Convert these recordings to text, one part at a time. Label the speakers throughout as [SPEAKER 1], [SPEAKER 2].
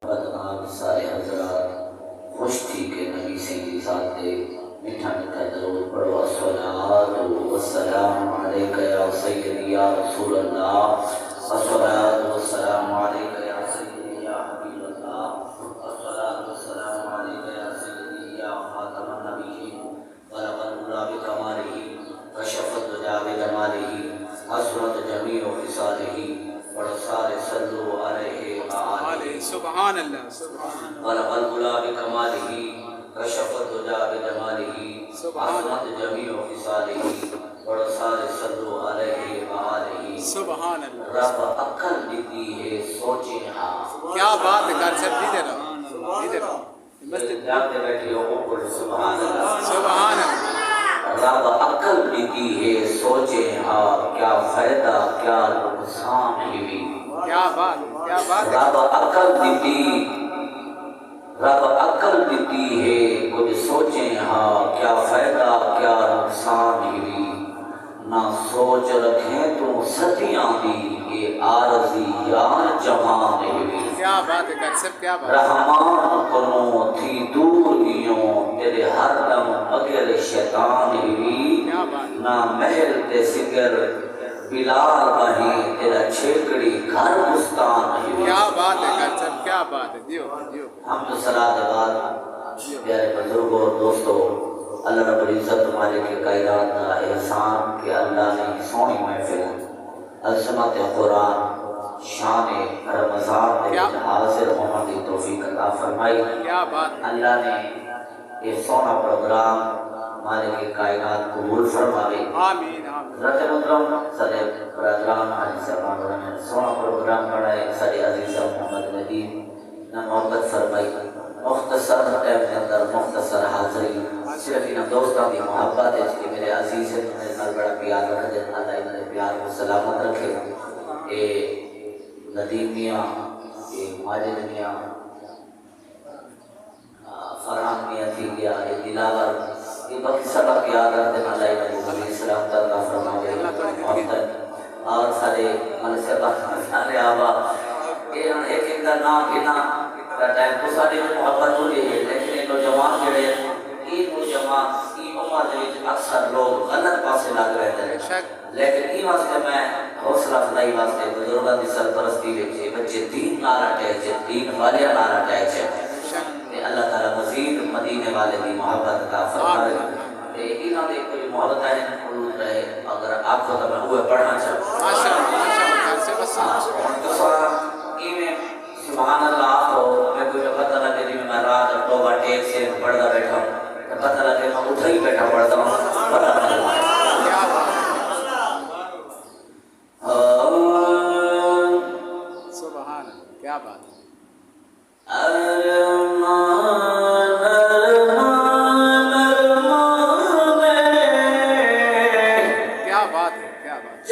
[SPEAKER 1] आप सारे हजरात खुश थी के नबी से साथ मीठा मीठा दरूद पढ़ो। अस्सलातु वस्सलामु अलैका या सय्यदी या रसूल अल्लाह, अस्सलातु वस्सलामु अलैका या सय्यदी या हबीब अल्लाह, अस्सलातु वस्सलामु अलैका या सय्यदी या खातमन नबिय्यीन, बलगल उला बिकमालिही कशफत दुजा बिजमालिही हसरत जमीउ खिसालिही वरसाल सल्लु अलैहि
[SPEAKER 2] सुभान अल्लाह सुभान
[SPEAKER 1] बलगल उला बिकमालिही कशफत दुजा बिजमालिही हसरत जमीउ खिसालिही वरसाल सल्लु अलैहि वआलिही
[SPEAKER 2] सुभान अल्लाह।
[SPEAKER 1] रब अक्ल दी है सोचे हाँ।
[SPEAKER 2] क्या बात है कार साहब, इधर आओ मस्जिद
[SPEAKER 1] जाते बैठे हो ऊपर सुभान अल्लाह
[SPEAKER 2] सुभान अल्लाह।
[SPEAKER 1] रब अक्ल दी है सोचे हाँ, क्या फायदा क्या नुकसान हुई।
[SPEAKER 2] क्या बात है।
[SPEAKER 1] रब अक्ल दी है कुछ सोचे हाँ, क्या फायदा क्या नुकसान हुई। ना सोच रखें तुम सतियां दी ये आरज़ी यार जहान हुई।
[SPEAKER 2] क्या बात है कार साहब, क्या बात।
[SPEAKER 1] रहमान करो थी दूर गियों तेरे हर दम अगल शैतान हुई।
[SPEAKER 2] क्या बात।
[SPEAKER 1] ना महल ते सिगर बिलाल बही तेरा छेकड़ी घर गुस्तान हुई।
[SPEAKER 2] क्या बात है कार साहब, क्या बात है। जियो जियो
[SPEAKER 1] हम तो सलात के बाद प्यारे बुजुर्गों और दोस्तों, अल्लाह रब्बुल इज्जत मालिक के कायनात का एहसान कि अल्लाह ने सोनी महफिल अलसमत कुरान शान रमज़ान में हाजिर होने की तौफीक अता फरमाई।
[SPEAKER 2] क्या बात।
[SPEAKER 1] अल्लाह ने ये सोना प्रोग्राम मालिक के कायनात कबूल फरमावे।
[SPEAKER 2] आमीन आमीन।
[SPEAKER 1] रते मुहतरम सदर बरदरान अली समान ने सोना प्रोग्राम बनाए। सारे अजीज मोहम्मद नदीम ने मोहब्बत फरमाई। मुख्तसर टाइम के अंदर मुख्तसर हाज़री सिर्फ इन दोस्तों की मोहब्बत है कि मेरे अजीज है, मेरे नाल बड़ा प्यार रखते हैं। अल्लाह इन्हें प्यार को सलामत रखे। ये नदीम मियाँ, ये माजिद मियाँ, फरहान मियाँ थी गया, ये दिलावर, ये बाकी सब प्यार रखते हैं। अल्लाह इन्हें सलाम तला फरमावे। और सारे मन से सारे आबा ये एक एक का नाम बिना टाइम तो सारी मोहब्बत हो रही है, लेकिन एक नौजवान जड़े ये नौजवान की उम्र में अक्सर लोग गलत पासे लग रहते हैं। लेकिन ये वास्ते मैं हौसला अफजाई वास्ते बुजुर्गों की सरपरस्ती में बच्चे दीन नारा टैच दीन वाले नारा टैच है। अल्लाह ताला मजीद मदीने वाले की मोहब्बत का फरमाए। इन्हों ने कोई मोहब्बत है अगर आपको तो मैं वो पढ़ना चाहूँ। सुभान अल्लाह तो मैं कोई पता लगे कि मैं रात तौबा टेक से पढ़ता बैठा हूँ, पता लगे मैं उठा ही बैठा पढ़ता हूँ।
[SPEAKER 2] सुभान क्या बात है। क्या बात है, क्या बात है।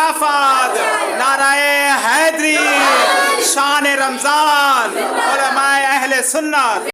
[SPEAKER 2] खिलाफत, नाराए हैदरी, शान रमजान, उलमाए अहले सुन्नत।